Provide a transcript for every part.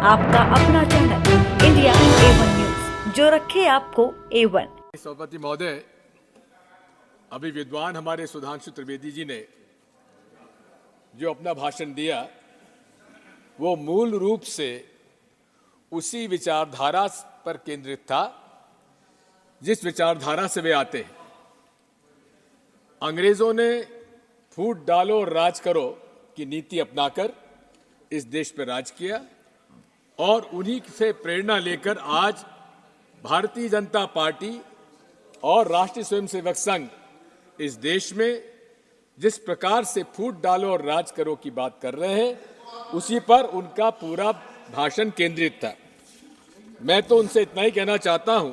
आपका अपना channel India A1 news, जो रखे आपको A1। सभापति महोदय, अभी विद्वान हमारे सुधांशु त्रिवेदी जी ने जो अपना भाषण दिया वो मूल रूप से उसी विचारधारा पर केंद्रित था जिस विचारधारा से वे आते हैं। अंग्रेजों ने फूट डालो और राज करो की नीति अपनाकर इस देश पर राज किया और उन्हीं से प्रेरणा लेकर आज भारतीय जनता पार्टी और राष्ट्रीय स्वयंसेवक संघ इस देश में जिस प्रकार से फूट डालो और राज करो की बात कर रहे हैं, उसी पर उनका पूरा भाषण केंद्रित था। मैं तो उनसे इतना ही कहना चाहता हूं,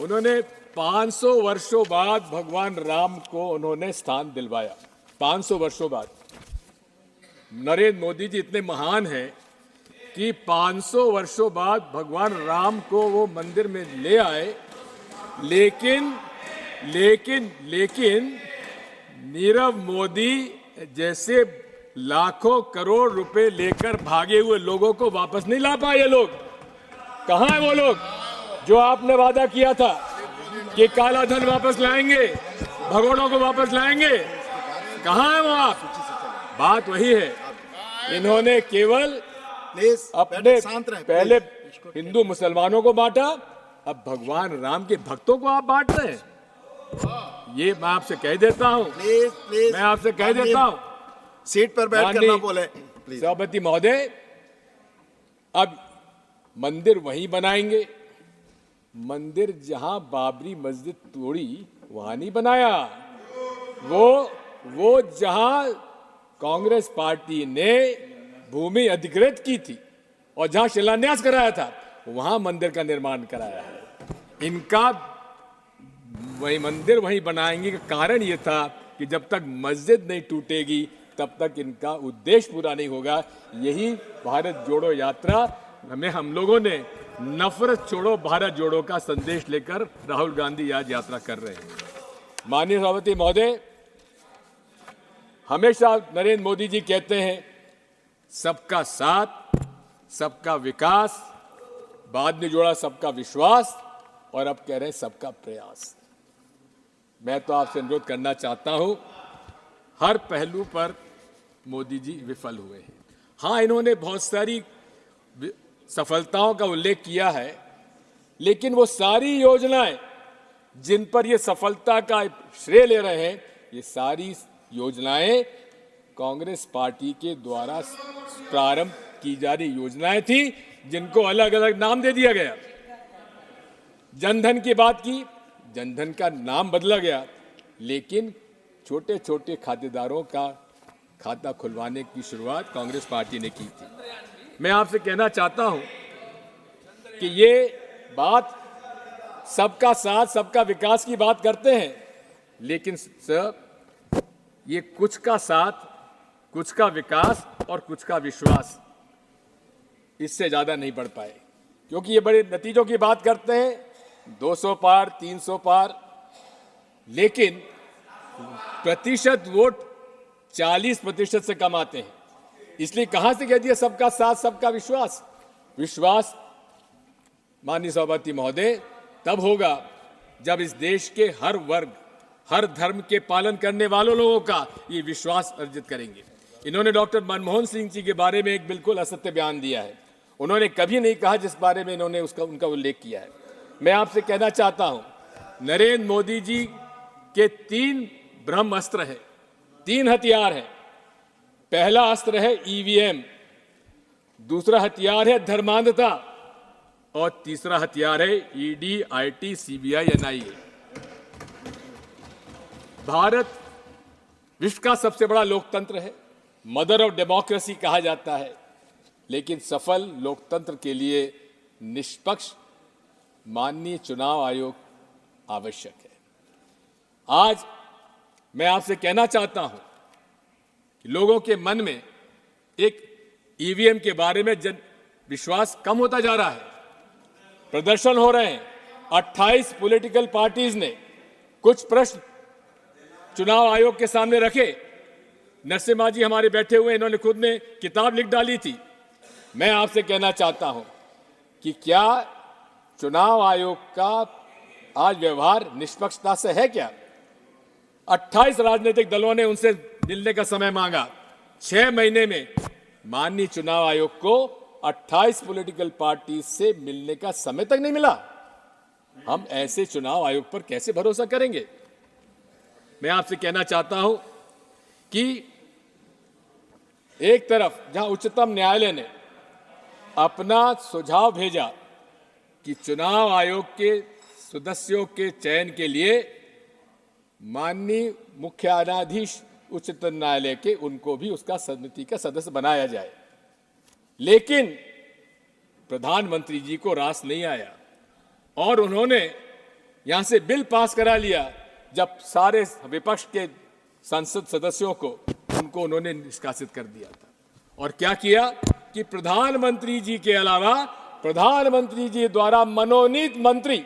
उन्होंने 500 वर्षों बाद भगवान राम को उन्होंने स्थान दिलवाया। 500 वर्षों बाद नरेंद्र मोदी जी इतने महान हैं कि 500 वर्षों बाद भगवान राम को वो मंदिर में ले आए, लेकिन नीरव मोदी जैसे लाखों करोड़ रुपए लेकर भागे हुए लोगों को वापस नहीं ला पाए। ये लोग कहां हैं? वो लोग जो आपने वादा किया था कि काला धन वापस लाएंगे, भगोड़ों को वापस लाएंगे, कहां है वो आप? बात वही है, इन्होंने केवल अपने पहले हिंदू मुसलमानों को बांटा, अब भगवान राम के भक्तों को आप बांट रहे हैं। ये मैं आपसे कह देता हूं, मैं आपसे कह देता हूं, सीट पर बैठकर ना बोले। सभापति महोदय, अब मंदिर वहीं बनाएंगे। मंदिर जहां बाबरी मस्जिद तोड़ी वहां नहीं बनाया, वो जहां कांग्रेस पार्टी ने भूमि अधिकृत की थी और जहां शिलान्यास कराया था वहां मंदिर का निर्माण कराया है। इनका वही मंदिर वहीं बनाएंगे का कारण ये था कि जब तक मस्जिद नहीं टूटेगी तब तक इनका उद्देश्य पूरा नहीं होगा। यही भारत जोड़ो यात्रा हमें हम लोगों ने नफरत छोड़ो भारत जोड़ो का संदेश लेकर राहुल गांधी आज यात्रा कर रहे हैं। माननीय सभापति महोदय, हमेशा नरेंद्र मोदी जी कहते हैं सबका साथ, सबका विकास, बाद में जोड़ा सबका विश्वास और अब कह रहे हैं सबका प्रयास। मैं तो आपसे अनुरोध करना चाहता हूं, हर पहलू पर मोदी जी विफल हुए हैं। हां, इन्होंने बहुत सारी सफलताओं का उल्लेख किया है, लेकिन वो सारी योजनाएं जिन पर ये सफलता का श्रेय ले रहे हैं, ये सारी योजनाएं कांग्रेस पार्टी के द्वारा प्रारंभ की जा रही योजनाएं थी जिनको अलग अलग नाम दे दिया गया। जनधन की बात की, जनधन का नाम बदला गया, लेकिन छोटे छोटे खातेदारों का खाता खुलवाने की शुरुआत कांग्रेस पार्टी ने की थी। मैं आपसे कहना चाहता हूं कि ये बात सबका साथ, सबका विकास की बात करते हैं, लेकिन सर ये कुछ का साथ, कुछ का विकास और कुछ का विश्वास, इससे ज्यादा नहीं बढ़ पाए, क्योंकि ये बड़े नतीजों की बात करते हैं, 200 पार, 300 पार, लेकिन प्रतिशत वोट 40% से कम आते हैं। इसलिए कहां से कह दिया सबका साथ, सबका विश्वास? विश्वास माननीय सभापति महोदय तब होगा जब इस देश के हर वर्ग, हर धर्म के पालन करने वालों लोगों का ये विश्वास अर्जित करेंगे। इन्होंने डॉक्टर मनमोहन सिंह जी के बारे में एक बिल्कुल असत्य बयान दिया है। उन्होंने कभी नहीं कहा जिस बारे में इन्होंने उनका उल्लेख किया है। मैं आपसे कहना चाहता हूं, नरेंद्र मोदी जी के 3 ब्रह्मास्त्र हैं, 3 हथियार हैं। पहला अस्त्र है ईवीएम, दूसरा हथियार है धर्मांधता और तीसरा हथियार है ED, IT, CBI, NIA. Bharat विश्व का सबसे बड़ा लोकतंत्र है, मदर ऑफ डेमोक्रेसी कहा जाता है, लेकिन सफल लोकतंत्र के लिए निष्पक्ष माननीय चुनाव आयोग आवश्यक है। आज मैं आपसे कहना चाहता हूं कि लोगों के मन में एक ईवीएम के बारे में विश्वास कम होता जा रहा है। प्रदर्शन हो रहे हैं, 28 पॉलिटिकल पार्टीज ने कुछ प्रश्न चुनाव आयोग के सामने रखे। नरसिम्हा जी हमारे बैठे हुए, इन्होंने खुद ने किताब लिख डाली थी मैं आपसे कहना चाहता हूं कि क्या चुनाव आयोग का आज व्यवहार निष्पक्षता से है क्या? 28 राजनीतिक दलों ने उनसे मिलने का समय मांगा। 6 महीने में माननीय चुनाव आयोग को 28 पॉलिटिकल पार्टी से मिलने का समय तक नहीं मिला। हम ऐसे चुनाव आयोग पर कैसे भरोसा करेंगे? मैं आपसे कहना चाहता हूं कि एक तरफ जहां उच्चतम न्यायालय ने अपना सुझाव भेजा कि चुनाव आयोग के सदस्यों के चयन के लिए माननीय मुख्य न्यायाधीश उच्चतम न्यायालय के उनको भी उसका समिति का सदस्य बनाया जाए, लेकिन प्रधानमंत्री जी को रास नहीं आया और उन्होंने यहां से बिल पास करा लिया जब सारे विपक्ष के संसद सदस्यों को उनको उन्होंने निष्कासित कर दिया था। और क्या किया कि प्रधानमंत्री जी के अलावा प्रधानमंत्री जी द्वारा मनोनीत मंत्री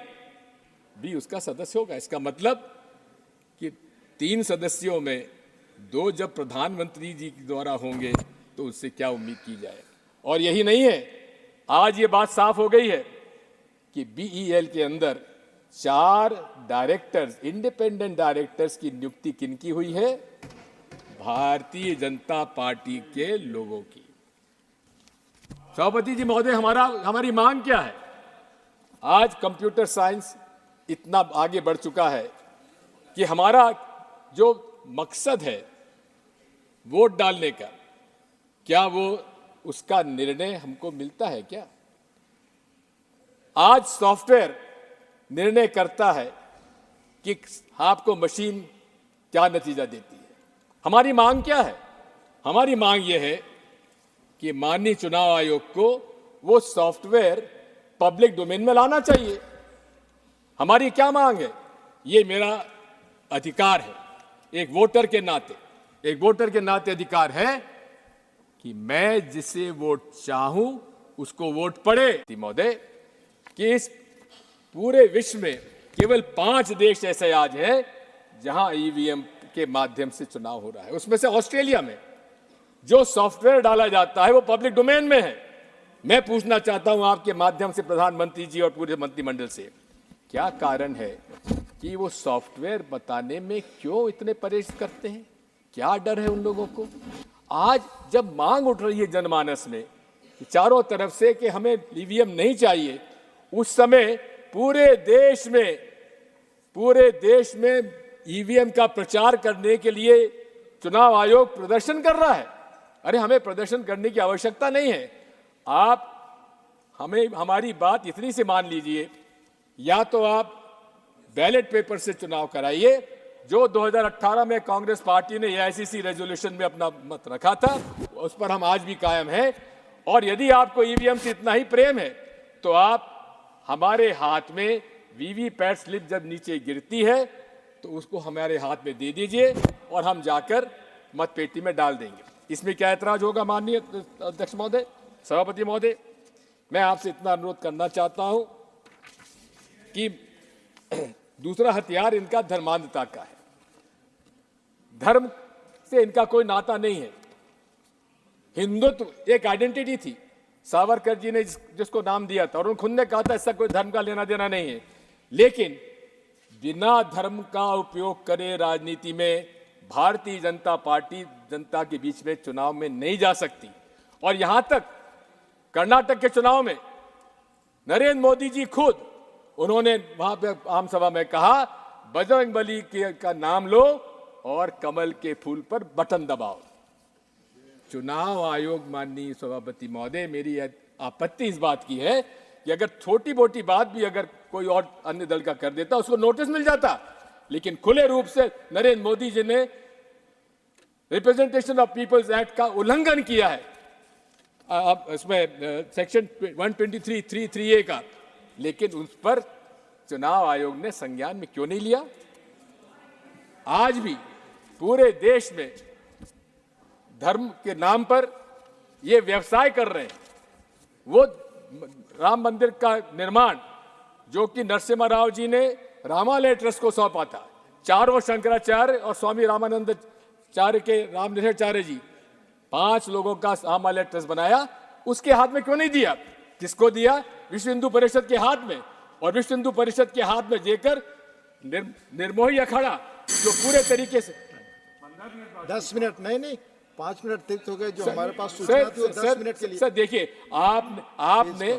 भी उसका सदस्य होगा। इसका मतलब कि 3 सदस्यों में 2 जब प्रधानमंत्री जी द्वारा होंगे तो उससे क्या उम्मीद की जाए? और यही नहीं है, आज ये बात साफ हो गई है कि बीईएल के अंदर 4 डायरेक्टर्स, इंडिपेंडेंट डायरेक्टर्स की नियुक्ति किनकी हुई है? भारतीय जनता पार्टी के लोगों की। सभापति जी महोदय, हमारी मांग क्या है? आज कंप्यूटर साइंस इतना आगे बढ़ चुका है कि हमारा जो मकसद है वोट डालने का, क्या वो उसका निर्णय हमको मिलता है क्या? आज सॉफ्टवेयर निर्णय करता है कि आपको मशीन क्या नतीजा देती है। हमारी मांग क्या है? हमारी मांग यह है कि माननीय चुनाव आयोग को वो सॉफ्टवेयर पब्लिक डोमेन में लाना चाहिए। हमारी क्या मांग है? ये मेरा अधिकार है, एक वोटर के नाते अधिकार है कि मैं जिसे वोट चाहूं उसको वोट पड़े। महोदय, कि इस पूरे विश्व में केवल 5 देश ऐसे आज हैं जहां ईवीएम के माध्यम से चुनाव हो रहा है। उसमें से ऑस्ट्रेलिया में जो सॉफ्टवेयर डाला जाता है वो पब्लिक डोमेन में है। मैं पूछना चाहता हूं आपके माध्यम से प्रधानमंत्री जी और पूरे मंत्रिमंडल से, क्या कारण है कि वो सॉफ्टवेयर बताने में क्यों इतने परहेज करते हैं? क्या डर है उन लोगों को? आज जब मांग उठ रही है जनमानस में कि चारों तरफ से कि हमें ईवीएम नहीं चाहिए, उस समय पूरे देश में ईवीएम का प्रचार करने के लिए चुनाव आयोग प्रदर्शन कर रहा है। अरे, हमें प्रदर्शन करने की आवश्यकता नहीं है। आप हमारी बात इतनी सी मान लीजिए, या तो आप बैलेट पेपर से चुनाव कराइए, जो 2018 में कांग्रेस पार्टी ने एआईसीसी रेजोल्यूशन में अपना मत रखा था, उस पर हम आज भी कायम हैं। और यदि आपको ईवीएम से इतना ही प्रेम है तो आप हमारे हाथ में वीवीपैट स्लिप जब नीचे गिरती है तो उसको हमारे हाथ में दे दीजिए और हम जाकर मतपेटी में डाल देंगे। इसमें क्या ऐतराज होगा? माननीय अध्यक्ष महोदय, सभापति महोदय, मैं आपसे इतना अनुरोध करना चाहता हूं कि दूसरा हथियार इनका धर्मांधता का है। धर्म से इनका कोई नाता नहीं है। हिंदुत्व एक आइडेंटिटी थी, सावरकर जी ने जिसको नाम दिया था, और उन्होंने खुद ने कहा था इसका कोई धर्म का लेना देना नहीं है। लेकिन बिना धर्म का उपयोग करे राजनीति में भारतीय जनता पार्टी जनता के बीच में चुनाव में नहीं जा सकती। और यहां तक कर्नाटक के चुनाव में नरेंद्र मोदी जी खुद उन्होंने वहां पे आम सभा में कहा, बजरंगबली का नाम लो और कमल के फूल पर बटन दबाओ। चुनाव आयोग, माननीय सभापति महोदय, मेरी आपत्ति इस बात की है कि अगर छोटी मोटी बात भी अगर कोई और अन्य दल का कर देता उसको नोटिस मिल जाता, लेकिन खुले रूप से नरेंद्र मोदी जी ने रिप्रेजेंटेशन ऑफ पीपल्स एक्ट का उल्लंघन किया है, अब इसमें सेक्शन 123(3)(a) का, लेकिन उस पर चुनाव आयोग ने संज्ञान में क्यों नहीं लिया? आज भी पूरे देश में धर्म के नाम पर ये व्यवसाय कर रहे हैं। वो राम मंदिर का निर्माण जो कि नरसिम्हा राव जी ने रामालय ट्रस्ट को सौंपा था, चारों शंकराचार्य और स्वामी रामानंदाचार्य के रामनिरचार्य जी 5 लोगों का रामालय ट्रस्ट बनाया, उसके हाथ में क्यों नहीं दिया? किसको दिया? विश्व हिंदू परिषद के हाथ में। और विश्व हिंदू परिषद के हाथ में देकर निर्मोही अखाड़ा जो पूरे तरीके से 10 मिनट नहीं 5 मिनट तक हो गए। जो हमारे पास सूचना थी वो 10 मिनट के लिए। सर देखिए, आपने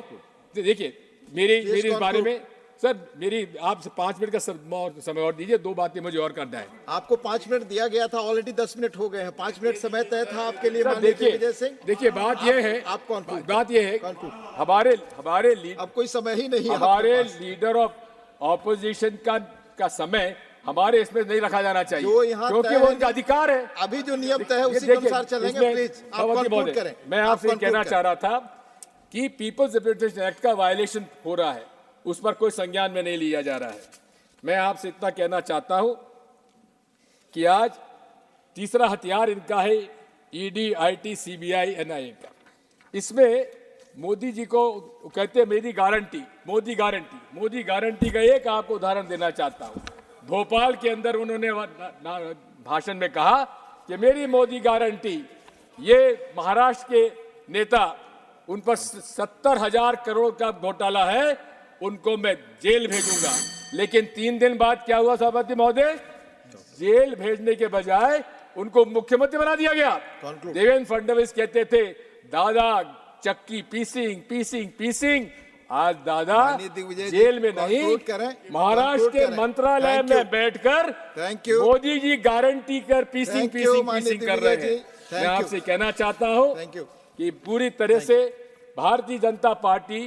देखिए मेरी इस बारे में सर मेरी आप 5 मिनट का समय और दीजिए। 2 बातें मुझे और करना है। आपको 5 मिनट दिया गया था, ऑलरेडी 10 मिनट हो गए हैं। 5 मिनट समय तय था आपके लिए। सर देखिए बात यह है, आप कौन बात यह है हमारे अब कोई समय ही नहीं है हमारे लीडर ऑफ ऑपोजिशन का समय हमारे इसमें नहीं रखा जाना चाहिए, जो यहाँ क्योंकि वो उनका अधिकार है। अभी जो नियम तय है उसी के अनुसार चलेंगे। प्लीज आप कंक्लूड करें। मैं आपसे कहना चाह रहा था कि पीपल्स रिप्रेजेंटेशन एक्ट का वायलेशन हो रहा है, उस पर कोई संज्ञान में नहीं लिया जा रहा है। मैं आपसे इतना कहना चाहता हूं कि आज तीसरा हथियार इनका है ईडी, आईटी, सीबीआई, एनआईए का। इसमें मोदी जी को कहते हैं मेरी गारंटी, मोदी गारंटी का एक आपको उदाहरण देना चाहता हूं। भोपाल के अंदर उन्होंने भाषण में कहा कि मेरी मोदी गारंटी, ये महाराष्ट्र के नेता, उन पर 70,000 करोड़ का घोटाला है, उनको मैं जेल भेजूंगा। लेकिन 3 दिन बाद क्या हुआ सभापति महोदय? जेल भेजने के बजाय उनको मुख्यमंत्री बना दिया गया। देवेंद्र फडणवीस कहते थे दादा चक्की पीसिंग। आज दादा जेल में नहीं, महाराष्ट्र के मंत्रालय में बैठकर मोदी जी गारंटी कर पीसिंग कर रहे हैं। मैं आपसे कहना चाहता हूं कि पूरी तरह से Bharatiya Janata party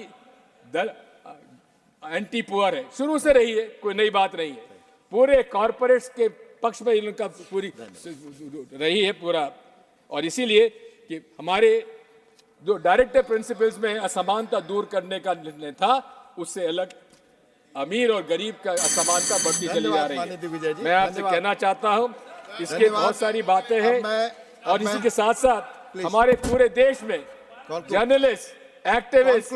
anti poor है, शुरू से रही है, कोई नई बात नहीं है। पूरे कॉर्पोरेट्स के पक्ष में इनका पूरी रही है पूरा। और इसीलिए कि हमारे जो डायरेक्टिव प्रिंसिपल्स में असमानता दूर करने का निर्णय था, उससे अलग अमीर और गरीब का असमानता बढ़ती चली जा रही है। मैं आपसे कहना चाहता हूं, इसके बहुत सारी बातें हैं। और इसी के साथ साथ हमारे पूरे देश में जर्नलिस्ट, एक्टिविस्ट,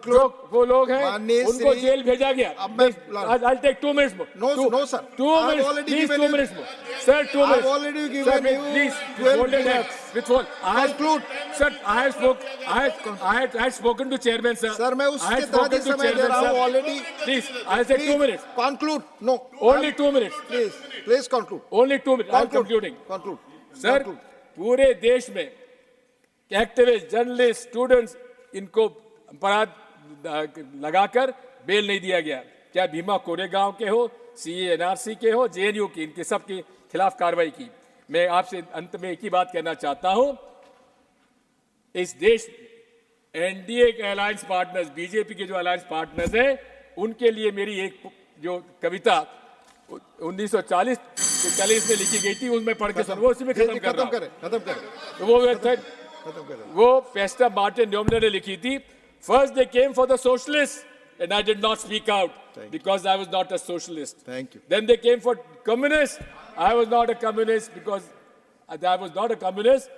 जो वो लोग हैं, उनको जेल भेजा गया। I'll take 2 minutes more. No, sir. 2 minutes, please. 2 minutes more. Sir, 2 minutes. I've already given you please. 12 minutes. Conclude. Sir, I had spoken to chairman, sir. Sir, मैं उसके तहत ही समय दे रहा हूँ already. Please, I'll take 2 minutes. Conclude. No. Only 2 minutes. Please conclude. Only 2 minutes. I'm concluding. Conclude. Sir, पूरे देश में activist, journalist, students, इनको अपराध लगाकर बेल नहीं दिया गया। क्या भीमा कोरेगांव के हो, सीए एनआरसी के हो, जेएनयू की, इनके सब के खिलाफ कार्रवाई की। मैं आपसे अंत में एक ही बात कहना चाहता हूं, इस देश एनडीए के अलायंस पार्टनर्स, बीजेपी के जो अलायंस पार्टनर्स हैं, उनके लिए मेरी एक जो कविता 1940 में लिखी गई थी, उसमें पढ़ के वो उसी में खत्म करें। वो पेस्टर मार्टिन न्यूमैन ने लिखी थी। First they came for the socialist and I did not speak out because I was not a socialist. Thank you. Then they came for communists. I was not a communist because I was not a communist,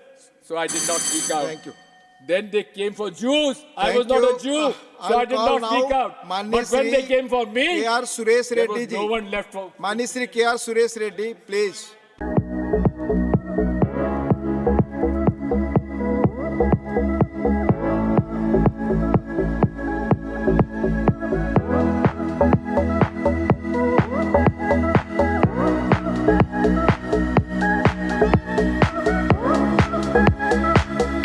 so I did not speak out. Thank you. Then they came for Jews. I was not a Jew, so I did not speak out. But when they came for me, K.R. Suresh there Reddy was no one left for. Mani Shri K.R. Suresh Reddy, please.